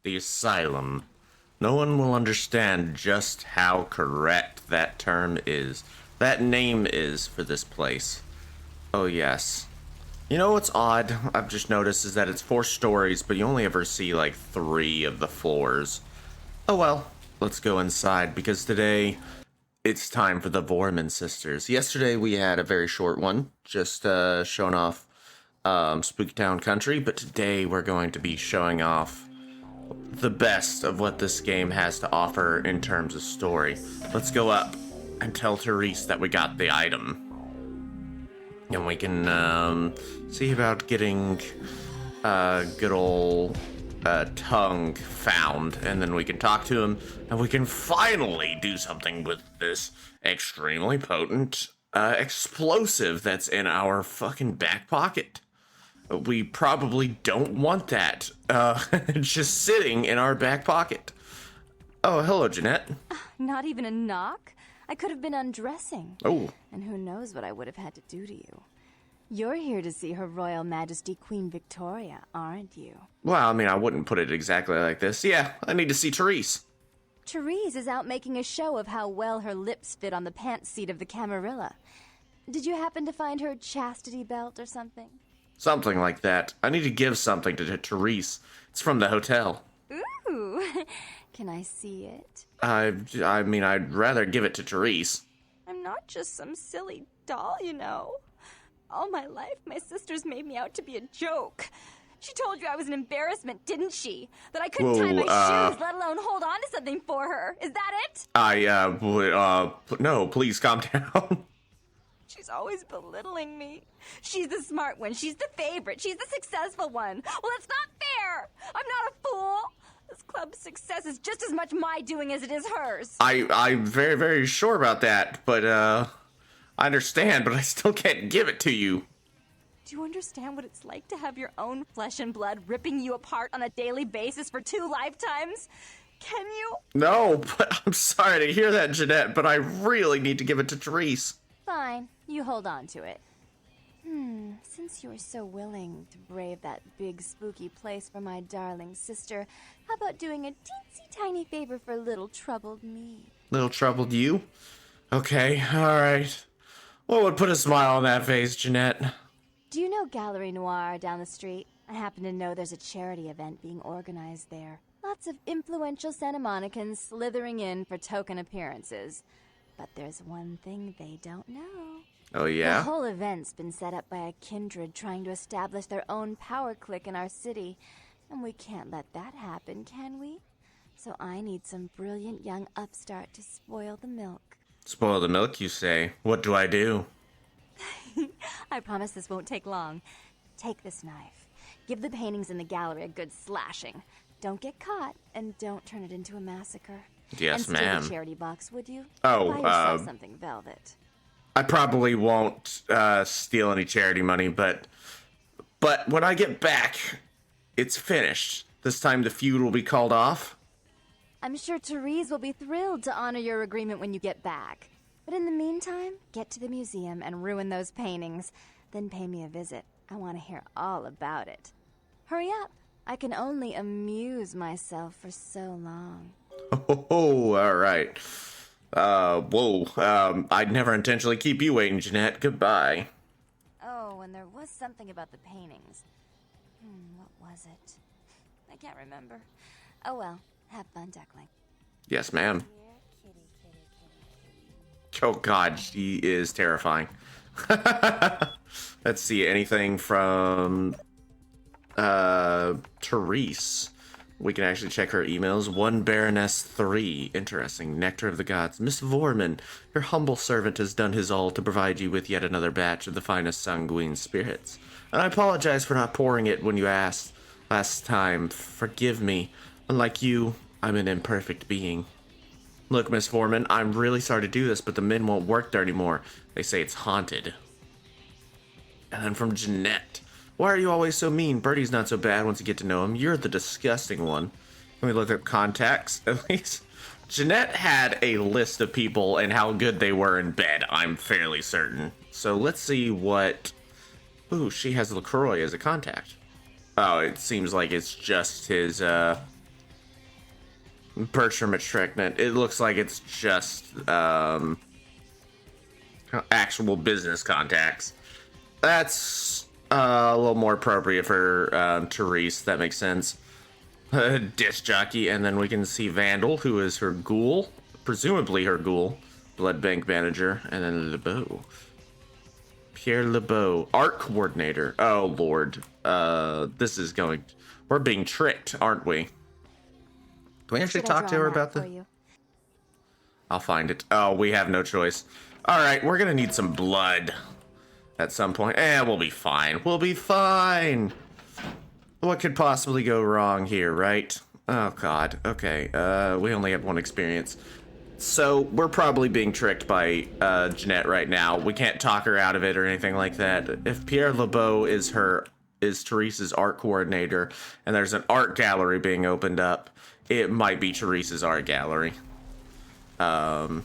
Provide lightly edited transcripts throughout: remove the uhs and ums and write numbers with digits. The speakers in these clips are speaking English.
the Asylum. No one will understand just how correct that term is. That name is for this place. Oh, yes. You know what's odd? I've just noticed is that it's 4 stories, but you only ever see like 3 of the floors. Oh well, let's go inside because today it's time for the VOERMAN sisters. Yesterday we had a very short one, just showing off Spooky Town Country, but today we're going to be showing off the best of what this game has to offer in terms of story. Let's go up and tell Therese that we got the item. And we can see about getting good old tongue found, and then we can talk to him, and we can finally do something with this extremely potent explosive that's in our fucking back pocket. We probably don't want that just sitting in our back pocket. Oh, hello, Jeanette. Not even a knock? I could have been undressing. Oh. And who knows what I would have had to do to you. You're here to see Her Royal Majesty Queen Victoria, aren't you? Well, I mean, I wouldn't put it exactly like this. Yeah, I need to see Therese. Therese is out making a show of how well her lips fit on the pants seat of the Camarilla. Did you happen to find her chastity belt or something? Something like that. I need to give something to Therese. It's from the hotel. Ooh, can I see it? I mean, I'd rather give it to Therese. I'm not just some silly doll, you know. All my life, my sisters made me out to be a joke. She told you I was an embarrassment, didn't she? That I couldn't tie my shoes, let alone hold on to something for her. Is that it? No, please calm down. She's always belittling me. She's the smart one. She's the favorite. She's the successful one. Well, that's not fair. I'm not a fool. This club's success is just as much my doing as it is hers. I'm very, very sure about that, but, I understand, but I still can't give it to you. Do you understand what it's like to have your own flesh and blood ripping you apart on a daily basis for 2 lifetimes? Can you? No, but I'm sorry to hear that, Jeanette, but I really need to give it to Therese. Fine, you hold on to it. Since you were so willing to brave that big spooky place for my darling sister, how about doing a teensy tiny favor for little troubled me? Little troubled you? Okay, alright. What would put a smile on that face, Jeanette? Do you know Gallery Noir down the street? I happen to know there's a charity event being organized there. Lots of influential Santa Monicans slithering in for token appearances. But there's one thing they don't know. Oh, yeah? The whole event's been set up by a kindred trying to establish their own power clique in our city. And we can't let that happen, can we? So I need some brilliant young upstart to spoil the milk. Spoil the milk, you say? What do I do? I promise this won't take long. Take this knife. Give the paintings in the gallery a good slashing. Don't get caught, and don't turn it into a massacre. Yes, and ma'am. Steal the charity box, would you? Oh, Buy yourself something velvet. I probably won't steal any charity money, but when I get back, it's finished. This time the feud will be called off. I'm sure Therese will be thrilled to honor your agreement when you get back. But in the meantime, get to the museum and ruin those paintings. Then pay me a visit. I want to hear all about it. Hurry up. I can only amuse myself for so long. Oh, all right. I'd never intentionally keep you waiting, Jeanette. Goodbye. Oh, and there was something about the paintings. What was it? I can't remember. Oh well, have fun, duckling. Yes, ma'am. Oh, God, she is terrifying. Let's see, anything from Therese. We can actually check her emails. 1 Baroness 3. Interesting. Nectar of the Gods. Miss VOERMAN, your humble servant has done his all to provide you with yet another batch of the finest sanguine spirits. And I apologize for not pouring it when you asked last time. Forgive me. Unlike you, I'm an imperfect being. Look, Miss VOERMAN, I'm really sorry to do this, but the men won't work there anymore. They say it's haunted. And then from Jeanette. Why are you always so mean? Bertie's not so bad once you get to know him. You're the disgusting one. Let me look up contacts, at least. Jeanette had a list of people and how good they were in bed, I'm fairly certain. So let's see what... Ooh, she has LaCroix as a contact. Oh, it seems like it's just his Bertram Atregnant. It looks like it's just actual business contacts. That's a little more appropriate for Therese. That makes sense. Disc jockey, and then we can see Vandal, who is her ghoul, presumably her ghoul, blood bank manager, and then LeBeau. Pierre LeBeau, art coordinator. Oh lord, this is going. We're being tricked, aren't we? Do we actually talk to her about this? I'll find it. Oh, we have no choice. All right, we're gonna need some blood at some point. We'll be fine. We'll be fine. What could possibly go wrong here, right? Oh god. Okay. We only have one experience. So we're probably being tricked by Jeanette right now. We can't talk her out of it or anything like that. If Pierre LeBeau is Therese's art coordinator, and there's an art gallery being opened up, it might be Therese's art gallery. Lovely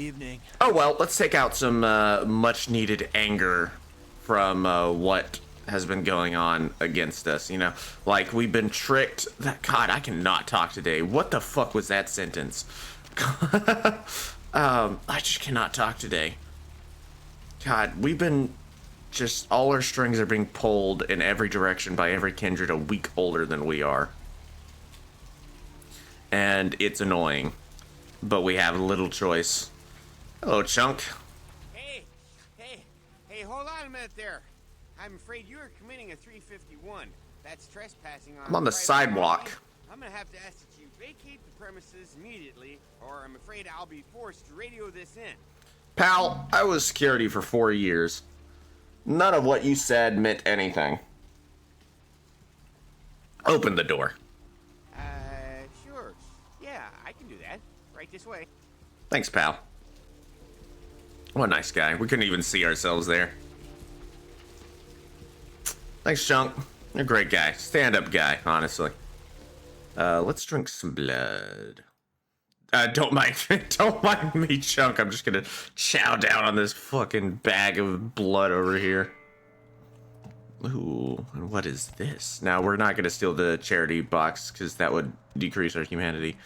evening. Oh well, let's take out some much needed anger from what has been going on against us, you know? Like, we've been tricked. God, I cannot talk today. What the fuck was that sentence? I just cannot talk today. God, we've been just, all our strings are being pulled in every direction by every kindred a week older than we are. And it's annoying, but we have little choice. Hello, Chunk. Hey, hold on a minute there. I'm afraid you are committing a 351. That's trespassing on... I'm on the sidewalk. I'm gonna have to ask that you vacate the premises immediately, or I'm afraid I'll be forced to radio this in. Pal, I was security for 4 years. None of what you said meant anything. Open the door. Sure. Yeah, I can do that. Right this way. Thanks, pal. What a nice guy. We couldn't even see ourselves there. Thanks, Chunk. You're a great guy. Stand-up guy, honestly. Let's drink some blood. Don't mind me, Chunk. I'm just gonna chow down on this fucking bag of blood over here. Ooh, and what is this? Now, we're not gonna steal the charity box, because that would decrease our humanity.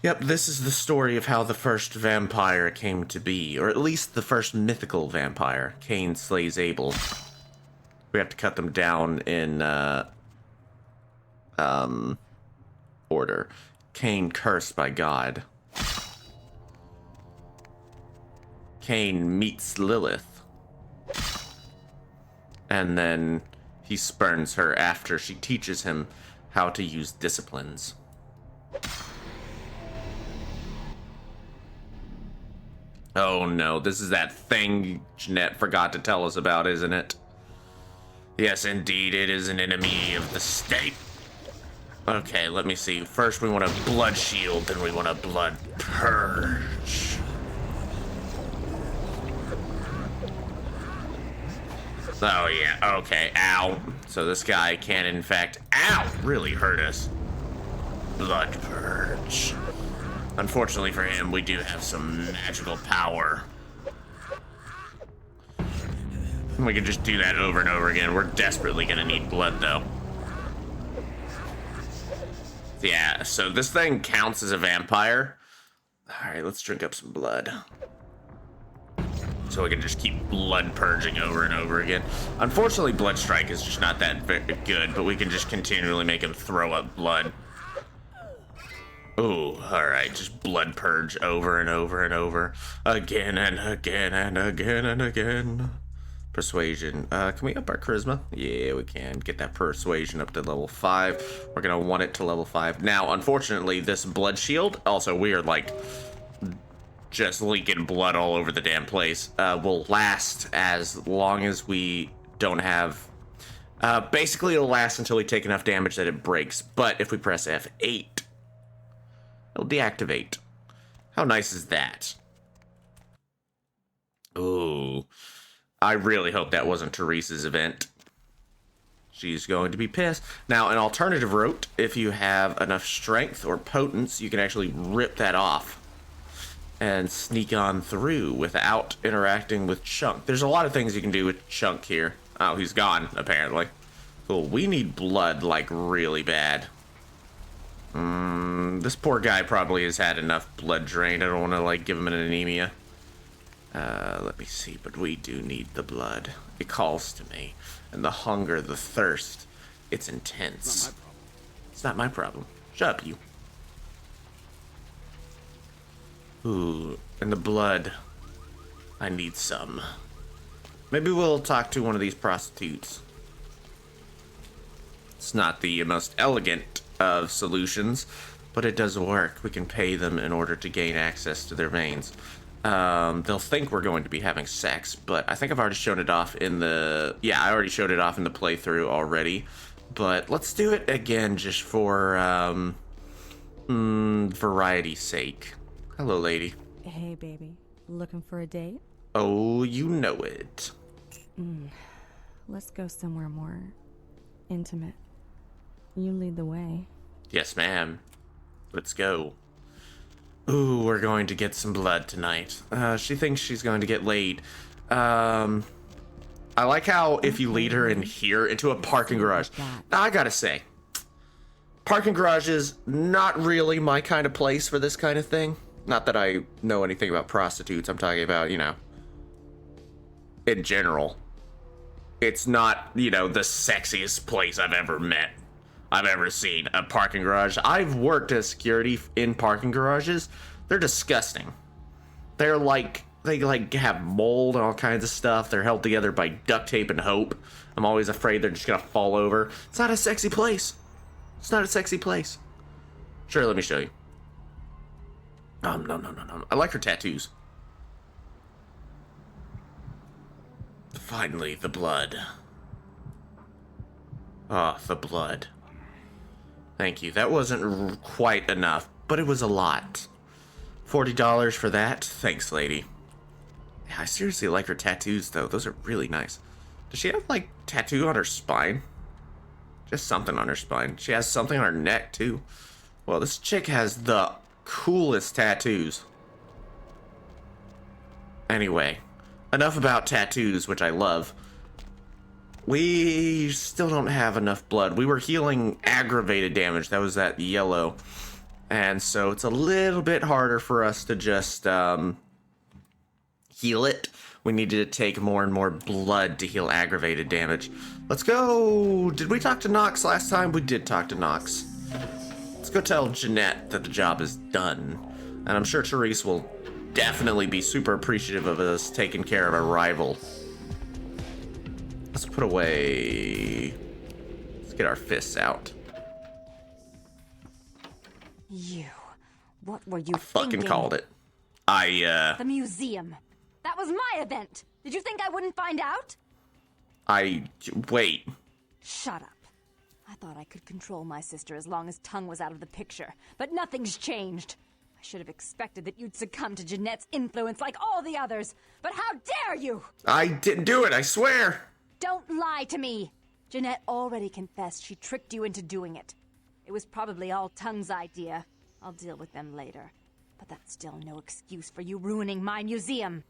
Yep, this is the story of how the first vampire came to be, or at least the first mythical vampire. Cain slays Abel. We have to cut them down in order. Cain cursed by God. Cain meets Lilith. And then he spurns her after she teaches him how to use disciplines. Oh no, this is that thing Jeanette forgot to tell us about, isn't it? Yes, indeed, it is an enemy of the state. Okay, let me see. First, we want a blood shield, then we want a blood purge. Oh, yeah, okay, ow. So this guy can, in fact, ow, really hurt us. Blood purge. Unfortunately for him, we do have some magical power. We can just do that over and over again. We're desperately gonna need blood, though. Yeah, so this thing counts as a vampire. Alright, let's drink up some blood. So we can just keep blood purging over and over again. Unfortunately, Blood Strike is just not that good, but we can just continually make him throw up blood. Ooh, alright, just blood purge over and over and over. Again and again and again and again. Persuasion. Can we up our charisma? Yeah, we can. Get that persuasion up to level 5. We're gonna want it to level 5. Now, unfortunately, this blood shield, also we are like just leaking blood all over the damn place, will last as long as we don't have... basically, it'll last until we take enough damage that it breaks. But if we press F8, it'll deactivate. How nice is that? Ooh. I really hope that wasn't Therese's event. She's going to be pissed. Now, an alternative route, if you have enough strength or potence, you can actually rip that off and sneak on through without interacting with Chunk. There's a lot of things you can do with Chunk here. Oh, he's gone, apparently. Cool. We need blood, like, really bad. This poor guy probably has had enough blood drained. I don't want to, like, give him an anemia. Let me see, but we do need the blood. It calls to me. And the hunger, the thirst, it's intense. It's not my problem. Shut up, you. Ooh, and the blood. I need some. Maybe we'll talk to one of these prostitutes. It's not the most elegant of solutions, but it does work. We can pay them in order to gain access to their veins. They'll think we're going to be having sex, but I think I've already shown it off in the... Yeah, I already showed it off in the playthrough already. But let's do it again just for, variety's sake. Hello, lady. Hey, baby. Looking for a date? Oh, you know it. Let's go somewhere more intimate. You lead the way. Yes, ma'am. Let's go. Ooh, we're going to get some blood tonight. She thinks she's going to get laid. I like how if you lead her in here into a parking garage. Now, I gotta say, parking garage is not really my kind of place for this kind of thing. Not that I know anything about prostitutes. I'm talking about, you know, in general. It's not, you know, the sexiest place I've ever seen. A parking garage. I've worked as security in parking garages. They're disgusting. They're like, they like have mold and all kinds of stuff. They're held together by duct tape and hope. I'm always afraid they're just gonna fall over. It's not a sexy place. It's not a sexy place. Sure, let me show you. No. I like her tattoos. Finally, the blood. Ah, the blood. Thank you. That wasn't quite enough, but it was a lot. $40 for that? Thanks, lady. Yeah, I seriously like her tattoos, though. Those are really nice. Does she have, like, tattoo on her spine? Just something on her spine. She has something on her neck, too. Well, this chick has the coolest tattoos. Anyway, enough about tattoos, which I love. We still don't have enough blood. We were healing aggravated damage. That was that yellow. And so it's a little bit harder for us to just heal it. We needed to take more and more blood to heal aggravated damage. Let's go. Did we talk to Knox last time? We did talk to Knox. Let's go tell Jeanette that the job is done. And I'm sure Therese will definitely be super appreciative of us taking care of a rival. Let's put away... Let's get our fists out. You. What were you Fucking thinking? called it. The museum. That was my event. Did you think I wouldn't find out? Wait. Shut up. I thought I could control my sister as long as Tongue was out of the picture, but nothing's changed. I should have expected that you'd succumb to Jeanette's influence like all the others, but how dare you! I didn't do it, I swear! Don't lie to me! Jeanette already confessed she tricked you into doing it. It was probably all Tongue's idea. I'll deal with them later. But that's still no excuse for you ruining my museum.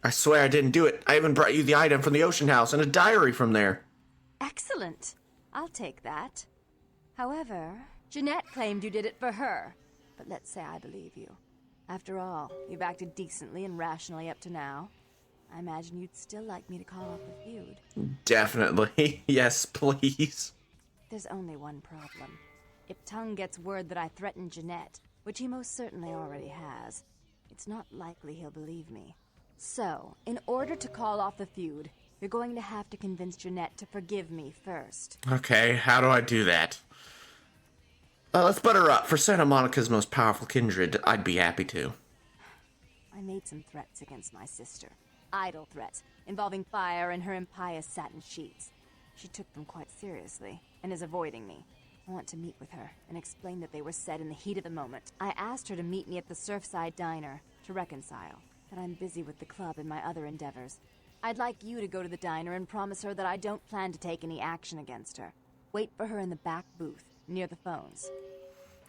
I swear I didn't do it. I even brought you the item from the Ocean House and a diary from there. Excellent. I'll take that. However, Jeanette claimed you did it for her. But let's say I believe you. After all, you've acted decently and rationally up to now. I imagine you'd still like me to call off the feud. Definitely. Yes, please. There's only one problem. If Tongue gets word that I threatened Jeanette, which he most certainly already has, it's not likely he'll believe me. So, in order to call off the feud, you're going to have to convince Jeanette to forgive me first. Okay, how do I do that? Let's butter her up. For Santa Monica's most powerful kindred, I'd be happy to. I made some threats against my sister. Idle threats, involving fire and her impious satin sheets. She took them quite seriously, and is avoiding me. I want to meet with her, and explain that they were said in the heat of the moment. I asked her to meet me at the Surfside Diner, to reconcile, that I'm busy with the club and my other endeavors. I'd like you to go to the diner and promise her that I don't plan to take any action against her. Wait for her in the back booth, near the phones.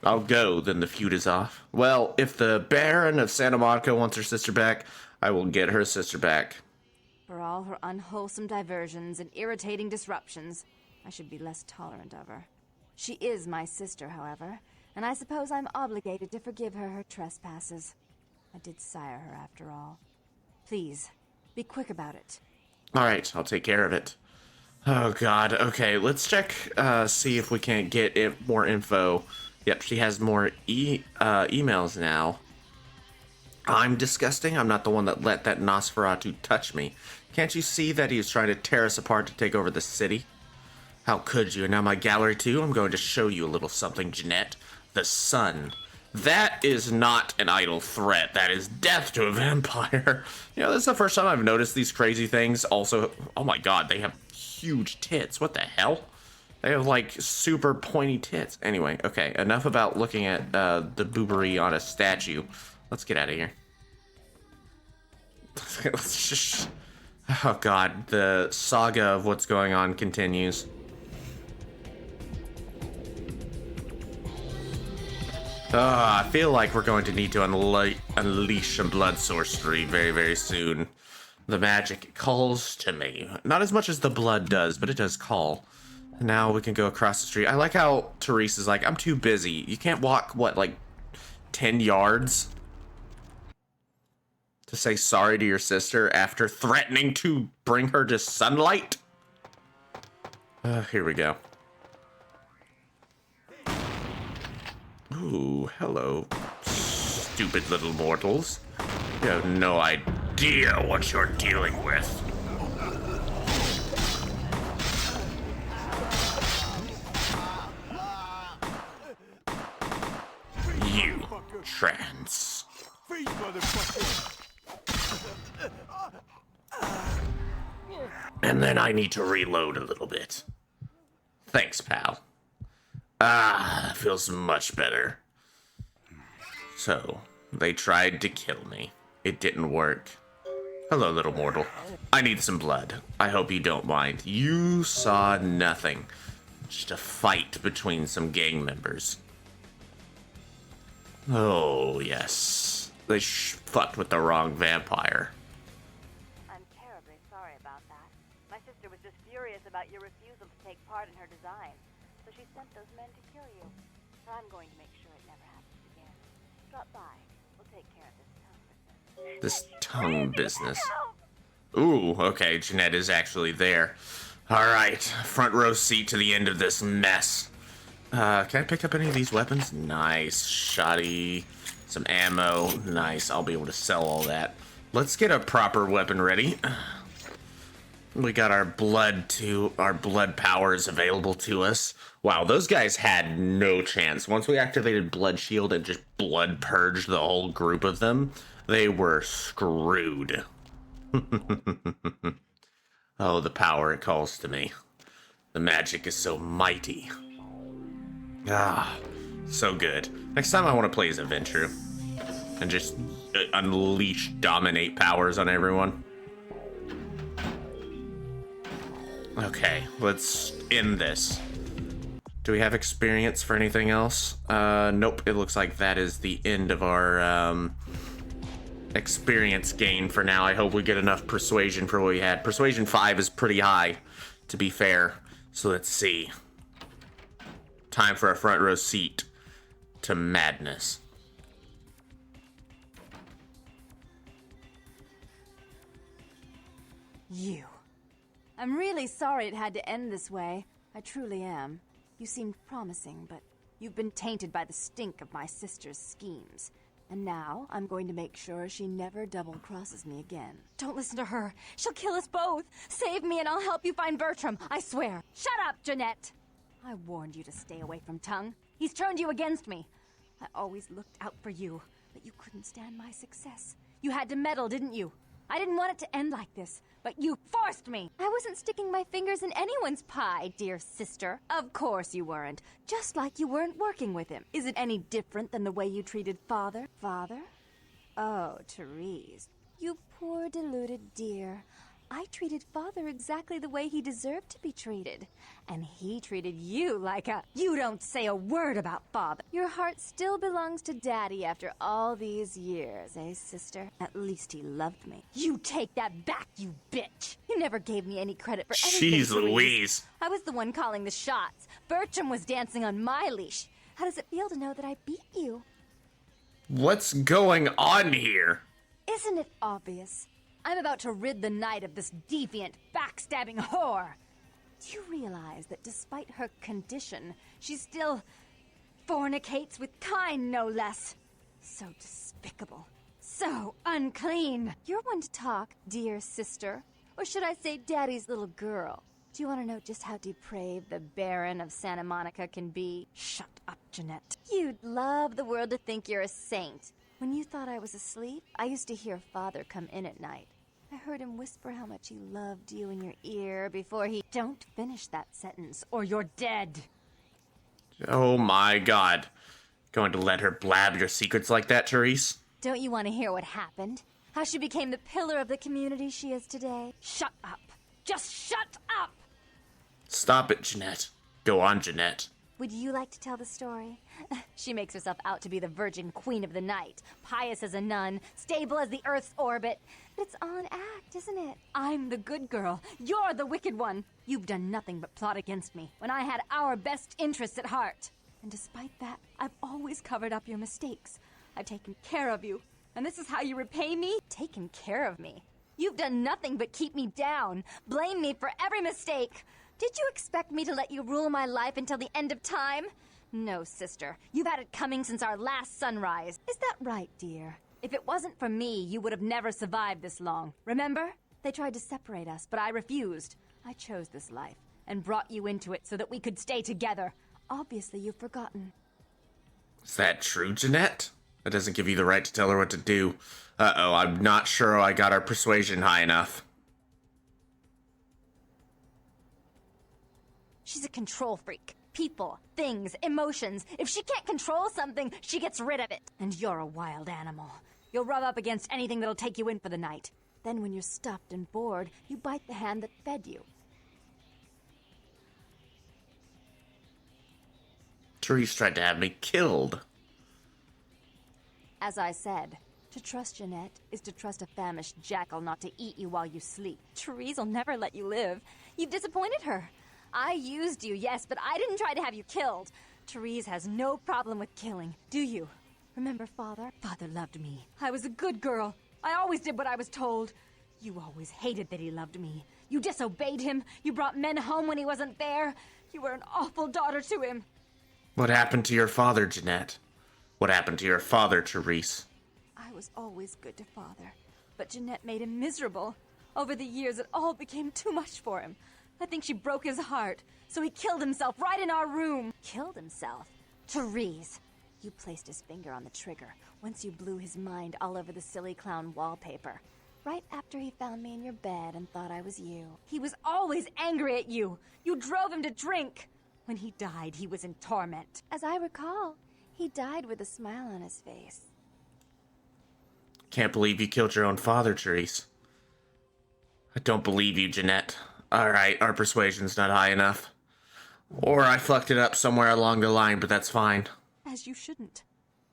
I'll go, then the feud is off. Well, if the Baron of Santa Monica wants her sister back, I will get her sister back. For all her unwholesome diversions and irritating disruptions, I should be less tolerant of her. She is my sister, however, and I suppose I'm obligated to forgive her her trespasses. I did sire her after all. Please, be quick about it. Alright, I'll take care of it. Oh god, okay, let's check, see if we can't get more info. Yep, she has more emails now. I'm disgusting. I'm not the one that let that Nosferatu touch me. Can't you see that he was trying to tear us apart to take over the city? How could you? And now my gallery too? I'm going to show you a little something, Jeanette. The sun. That is not an idle threat. That is death to a vampire. You know, this is the first time I've noticed these crazy things. Also, oh my god, they have huge tits. What the hell? They have, like, super pointy tits. Anyway, okay, enough about looking at the boobery on a statue. Let's get out of here. Let's just... Oh god, the saga of what's going on continues. I feel like we're going to need to unleash some blood sorcery very, very soon. The magic calls to me. Not as much as the blood does, but it does call. Now we can go across the street. I like how Therese is like, I'm too busy. You can't walk, what, like 10 yards? To say sorry to your sister after threatening to bring her to sunlight? Here we go. Ooh, hello, stupid little mortals. You have no idea what you're dealing with. You, trans. And then I need to reload a little bit. Thanks, pal. Ah, that feels much better. So, they tried to kill me. It didn't work. Hello, little mortal. I need some blood. I hope you don't mind. You saw nothing. Just a fight between some gang members. Oh, yes. They fucked with the wrong vampire. I'm terribly sorry about that. My sister was just furious about your refusal to take part in her design. So she sent those men to kill you. So I'm going to make sure it never happens again. Drop by. We'll take care of this tongue business. This tongue business. Ooh, okay, Jeanette is actually there. Alright, front row seat to the end of this mess. Can I pick up any of these weapons? Nice. Shoddy. Some ammo. Nice. I'll be able to sell all that. Let's get a proper weapon ready. We got our blood powers available to us. Wow, those guys had no chance. Once we activated Blood Shield and just blood purged the whole group of them, they were screwed. Oh, the power it calls to me. The magic is so mighty. Ah, so good. Next time I want to play as a Ventrue and just unleash dominate powers on everyone. Okay, let's end this. Do we have experience for anything else? Nope, it looks like that is the end of our experience gain for now. I hope we get enough persuasion for what we had. Persuasion 5 is pretty high, to be fair. So let's see. Time for a front row seat to madness. You. I'm really sorry it had to end this way. I truly am. You seemed promising, but you've been tainted by the stink of my sister's schemes. And now, I'm going to make sure she never double-crosses me again. Don't listen to her. She'll kill us both. Save me and I'll help you find Bertram, I swear. Shut up, Jeanette! I warned you to stay away from Tongue. He's turned you against me. I always looked out for you, but you couldn't stand my success. You had to meddle, didn't you? I didn't want it to end like this, but you forced me. I wasn't sticking my fingers in anyone's pie, dear sister. Of course you weren't. Just like you weren't working with him. Is it any different than the way you treated Father? Father? Oh, Therese. You poor deluded dear. I treated Father exactly the way he deserved to be treated. And he treated you like a... You don't say a word about Father. Your heart still belongs to Daddy after all these years, eh, sister? At least he loved me. You take that back, you bitch! You never gave me any credit for anything, Jeez Louise. I was the one calling the shots. Bertram was dancing on my leash. How does it feel to know that I beat you? What's going on here? Isn't it obvious? I'm about to rid the night of this deviant, backstabbing whore. Do you realize that despite her condition, she still fornicates with kind, no less? So despicable. So unclean. You're one to talk, dear sister. Or should I say daddy's little girl? Do you want to know just how depraved the Baron of Santa Monica can be? Shut up, Jeanette. You'd love the world to think you're a saint. When you thought I was asleep, I used to hear Father come in at night. I heard him whisper how much he loved you in your ear before he... Don't finish that sentence, or you're dead. Oh my god. Going to let her blab your secrets like that, Therese? Don't you want to hear what happened? How she became the pillar of the community she is today? Shut up. Just shut up! Stop it, Jeanette. Go on, Jeanette. Would you like to tell the story? She makes herself out to be the virgin queen of the night, pious as a nun, stable as the Earth's orbit. But it's all an act, isn't it? I'm the good girl. You're the wicked one. You've done nothing but plot against me when I had our best interests at heart. And despite that, I've always covered up your mistakes. I've taken care of you. And this is how you repay me? Taken care of me. You've done nothing but keep me down, blame me for every mistake. Did you expect me to let you rule my life until the end of time? No, sister. You've had it coming since our last sunrise. Is that right, dear? If it wasn't for me, you would have never survived this long. Remember? They tried to separate us, but I refused. I chose this life and brought you into it so that we could stay together. Obviously, you've forgotten. Is that true, Jeanette? That doesn't give you the right to tell her what to do. Uh-oh, I'm not sure I got our persuasion high enough. She's a control freak. People, things, emotions. If she can't control something, she gets rid of it. And you're a wild animal. You'll rub up against anything that'll take you in for the night. Then when you're stuffed and bored, you bite the hand that fed you. Therese tried to have me killed. As I said, to trust Jeanette is to trust a famished jackal not to eat you while you sleep. Therese will never let you live. You've disappointed her. I used you, yes, but I didn't try to have you killed. Therese has no problem with killing, do you? Remember Father? Father loved me. I was a good girl. I always did what I was told. You always hated that he loved me. You disobeyed him. You brought men home when he wasn't there. You were an awful daughter to him. What happened to your father, Jeanette? What happened to your father, Therese? I was always good to Father, but Jeanette made him miserable. Over the years, it all became too much for him. I think she broke his heart, so he killed himself right in our room. Killed himself? Therese, you placed his finger on the trigger once you blew his mind all over the silly clown wallpaper. Right after he found me in your bed and thought I was you. He was always angry at you. You drove him to drink. When he died, he was in torment. As I recall, he died with a smile on his face. Can't believe you killed your own father, Therese. I don't believe you, Jeanette. Alright, our persuasion's not high enough. Or I fucked it up somewhere along the line, but that's fine. As you shouldn't.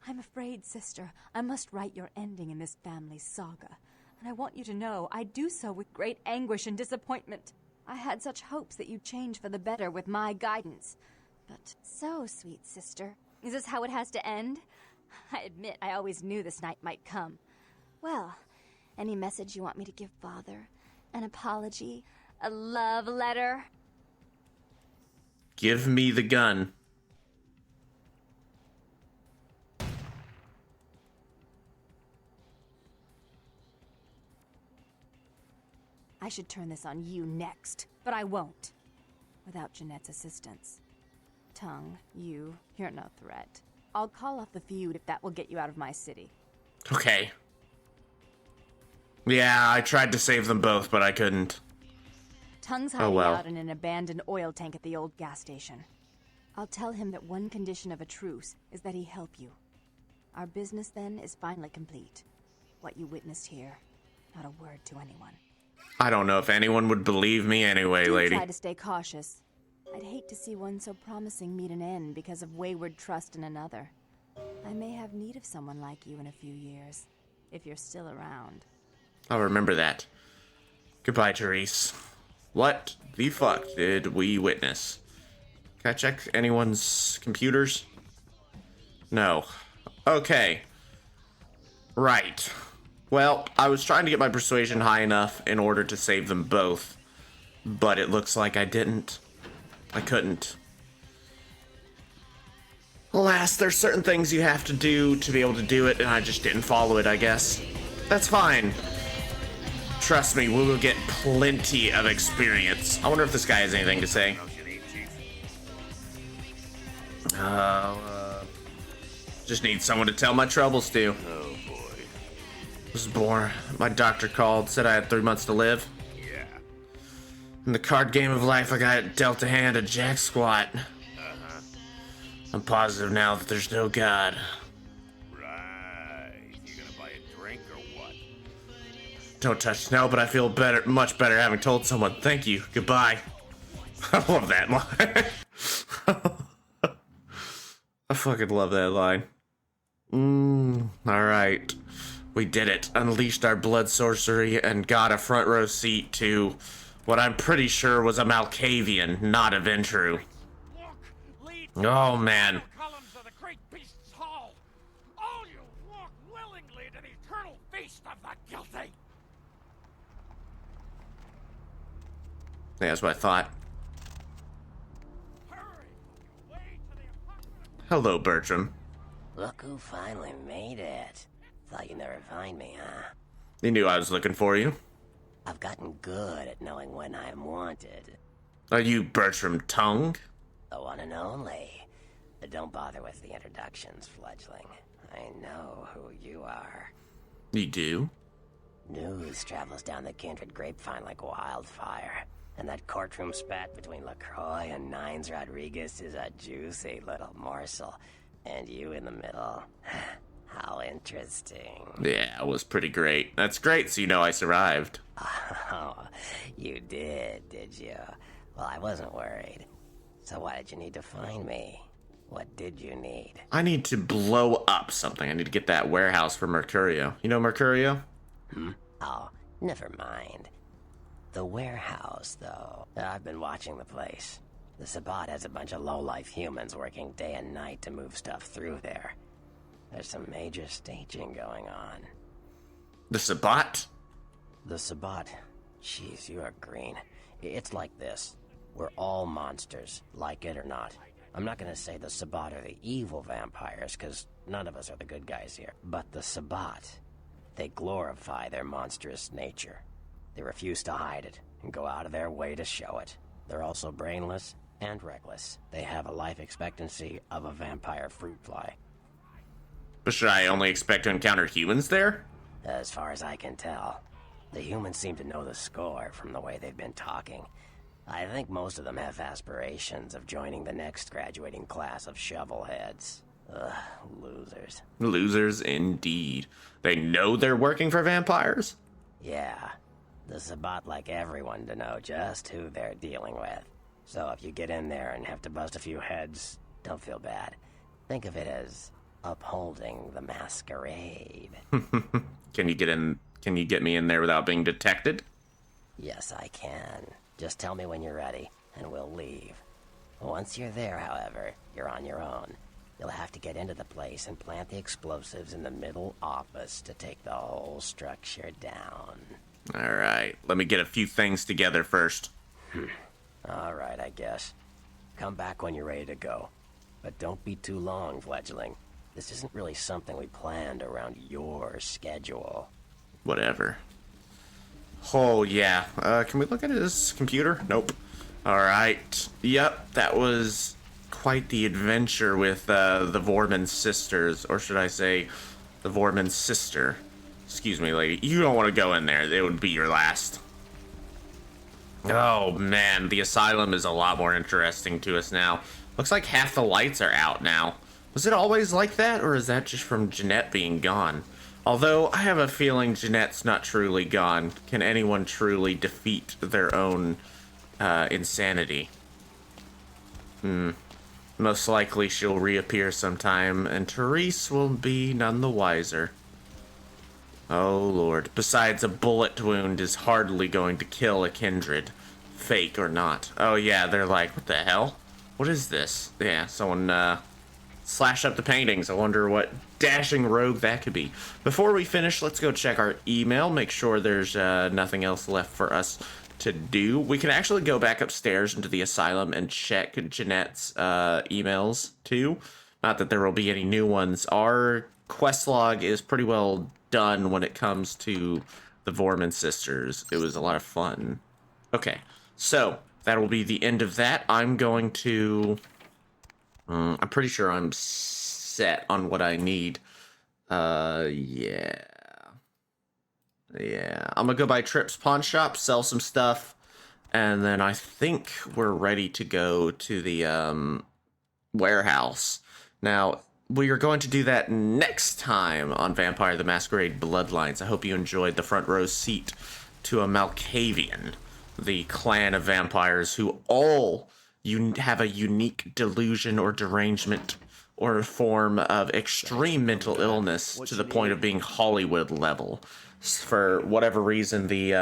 I'm afraid, sister, I must write your ending in this family saga. And I want you to know I do so with great anguish and disappointment. I had such hopes that you'd change for the better with my guidance. But so, sweet sister, is this how it has to end? I admit I always knew this night might come. Well, any message you want me to give Father? An apology? A love letter? Give me the gun. I should turn this on you next, but I won't. Without Jeanette's assistance. Tongue, you're no threat. I'll call off the feud if that will get you out of my city. Okay. Yeah, I tried to save them both, but I couldn't. Tongue's hiding well. out in an abandoned oil tank at the old gas station. I'll tell him that one condition of a truce is that he help you. Our business then is finally complete. What you witnessed here, not a word to anyone. I don't know if anyone would believe me anyway, Do lady. try to stay cautious. I'd hate to see one so promising meet an end because of wayward trust in another. I may have need of someone like you in a few years, if you're still around. I'll remember that. Goodbye, Therese. What the fuck did we witness? Can I check anyone's computers? No. Okay. Right. Well, I was trying to get my persuasion high enough in order to save them both, but it looks like I didn't. I couldn't. Alas, there's certain things you have to do to be able to do it, and I just didn't follow it, I guess. That's fine. Trust me, we will get plenty of experience. I wonder if this guy has anything to say. Just need someone to tell my troubles to. Oh boy. Was born. My doctor called, said I had 3 months to live. Yeah. In the card game of life, I got dealt a hand of jack squat. I'm positive now that there's no God. Right. You gonna buy a drink or what? Don't touch snow, but I feel better, much better having told someone. Thank you. Goodbye. I love that line. I fucking love that line. Alright. We did it. Unleashed our blood sorcery and got a front row seat to what I'm pretty sure was a Malkavian, not a Ventru. Oh, man. Columns of the great beast's hall. All you walk willingly to the eternal feast of the guilty. Yeah, that's what I thought. Hurry, way to the apartment. Hello, Bertram. Look who finally made it. Thought you'd never find me, huh? You knew I was looking for you. I've gotten good at knowing when I'm wanted. Are you Bertram Tongue? The one and only. But don't bother with the introductions, fledgling. I know who you are. You do? News travels down the kindred grapevine like wildfire. And that courtroom spat between LaCroix and Nines Rodriguez is a juicy little morsel. And you in the middle. How interesting. Yeah, it was pretty great. That's great, so you know I survived. Oh, you did you? Well, I wasn't worried. So why did you need to find me? What did you need? I need to blow up something. I need to get that warehouse for Mercurio. You know Mercurio? Oh, never mind. The warehouse, though. I've been watching the place. The Sabbat has a bunch of low-life humans working day and night to move stuff through there. There's some major staging going on. The Sabbat? The Sabbat. Jeez, you are green. It's like this. We're all monsters, like it or not. I'm not gonna say the Sabbat are the evil vampires, because none of us are the good guys here. But the Sabbat, they glorify their monstrous nature. They refuse to hide it, and go out of their way to show it. They're also brainless and reckless. They have a life expectancy of a vampire fruit fly. But should I only expect to encounter humans there? As far as I can tell, the humans seem to know the score from the way they've been talking. I think most of them have aspirations of joining the next graduating class of shovelheads. Ugh, losers. Losers indeed. They know they're working for vampires? Yeah, the Sabbat like everyone to know just who they're dealing with. So if you get in there and have to bust a few heads, don't feel bad. Think of it as upholding the masquerade. Can you get me in there without being detected? Yes, I can. Just tell me when you're ready, and we'll leave. Once you're there, however, you're on your own. You'll have to get into the place and plant the explosives in the middle office to take the whole structure down. Alright, let me get a few things together first. Alright, I guess. Come back when you're ready to go. But don't be too long, fledgling. This isn't really something we planned around your schedule. Whatever. Oh, yeah. Can we look at his computer? Nope. Alright. Yep, that was quite the adventure with the VOERMAN sisters. Or should I say, the VOERMAN sister. Excuse me, lady. You don't want to go in there. It would be your last. Oh, man. The Asylum is a lot more interesting to us now. Looks like half the lights are out now. Was it always like that, or is that just from Jeanette being gone? Although, I have a feeling Jeanette's not truly gone. Can anyone truly defeat their own insanity? Most likely she'll reappear sometime, and Therese will be none the wiser. Oh, Lord. Besides, a bullet wound is hardly going to kill a kindred. Fake or not. Oh, yeah, they're like, what the hell? What is this? Yeah, someone slash up the paintings. I wonder what dashing rogue that could be. Before we finish, let's go check our email, make sure there's nothing else left for us to do. We can actually go back upstairs into the asylum and check Jeanette's emails too. Not that there will be any new ones. Our quest log is pretty well done when it comes to the VOERMAN sisters. It was a lot of fun. Okay, so that will be the end of that. I'm going to... I'm pretty sure I'm set on what I need. Yeah. I'm gonna go by Tripp's pawn shop, sell some stuff, and then I think we're ready to go to the warehouse. Now, we are going to do that next time on Vampire the Masquerade Bloodlines. I hope you enjoyed the front row seat to a Malkavian, the clan of vampires who all have a unique delusion or derangement or a form of extreme mental illness to the point of being Hollywood level. For whatever reason, the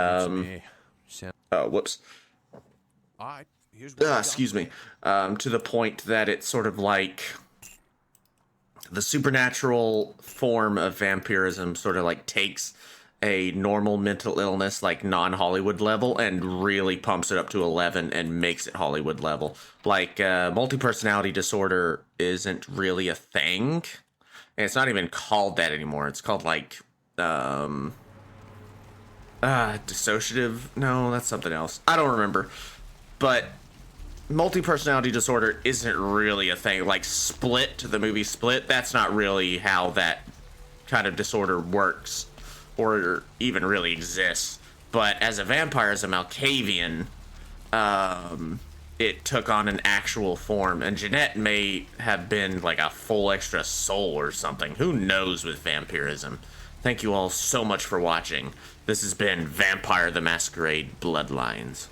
excuse me, to the point that it's sort of like the supernatural form of vampirism sort of like takes a normal mental illness, like non-Hollywood level, and really pumps it up to 11 and makes it Hollywood level. Like, multi-personality disorder isn't really a thing. And it's not even called that anymore. It's called, like, dissociative? No, that's something else. I don't remember. But multi-personality disorder isn't really a thing. Like, Split, the movie Split, that's not really how that kind of disorder works. Or even really exists. But as a vampire, as a Malkavian, it took on an actual form. And Jeanette may have been like a full extra soul or something. Who knows with vampirism? Thank you all so much for watching. This has been Vampire the Masquerade Bloodlines.